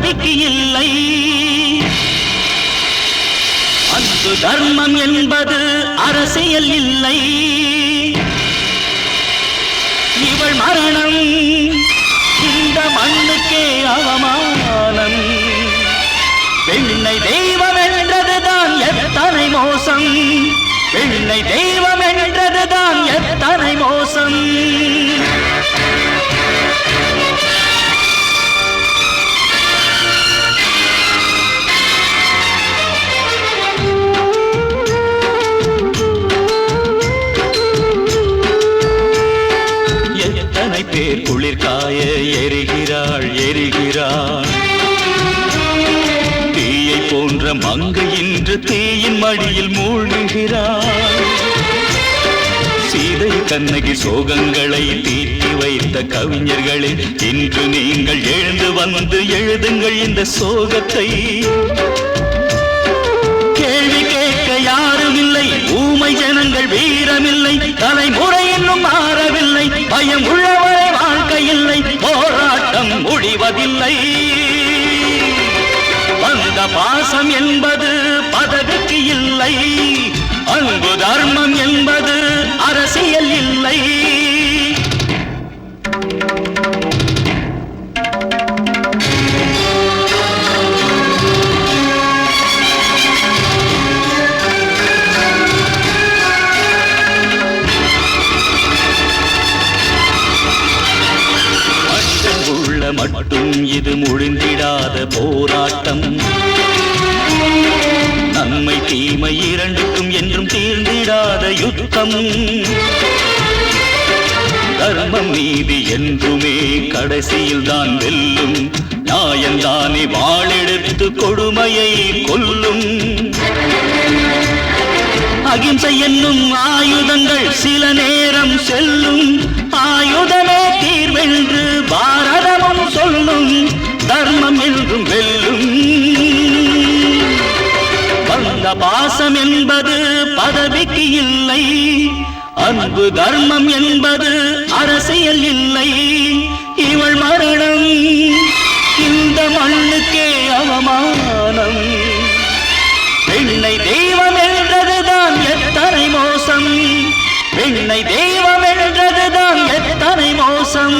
பதவிக்கு இல்லை. அன்பு தர்மம் என்பது அரசியல் இல்லை. இவள் மரணம் இந்த மண்ணுக்கே அவமானம். பெண்ணை தெய்வம் என்றதுதான் எத்தனை மோசம். பெண்ணை தெய்வம் என்றதுதான் எத்தனை மோசம். எத்தனை பேர் குளிர்காய எரிகிறாள் எரிகிறாள். தீயை போன்ற மங்கை இன்று தீயின் மடியில் மூழ்குகிறாள். சீதை கண்ணகி சோகங்களை தீட்டி வைத்த கவிஞர்களே, இன்று நீங்கள் எழுந்து வந்து எழுதுங்கள் இந்த சோகத்தை. கேள்வி கேட்க யாரும் இல்லை, ஊமை ஜனங்கள் வீரமில்லை. தலைமுறை இன்னும் மாறவில்லை, பயம் உள்ளவரை வாழ்க்கை இல்லை. போராட்டம் முடிவதில்லை. வந்த பாசம் என்பது பதவிக்கு இல்லை. அன்பு தர்மம் என்பது அரசியல் இல்லை. மட்டும் இது முடிந்திடாத போராட்டம். நன்மை தீமை இரண்டுக்கும் என்றும் தீர்ந்திடாத யுத்தம். தர்மம் நீதி என்றுமே கடைசியில் தான் வெல்லும். நியாயந்தானே வாளெடுத்து கொடுமையை கொல்லும். அகிம்சை என்னும் ஆயுதங்கள் சில நேரம் செல்லும். ஆயுதமே தீர்வென்று பாரதமும் சொல்லும். தர்மம் என்றும் வெல்லும். வந்த பாசம் என்பது பதவிக்கு இல்லை. அன்பு தர்மம் என்பது அரசியல் இல்லை. இவள் மரணம் இந்த மண்ணுக்கே அவமானம். பெண்ணை தெய்வம் என்றதுதான் எத்தனை மோசம். பெண்ணை தெய்வம் என்றதுதான் எத்தனை மோசம்.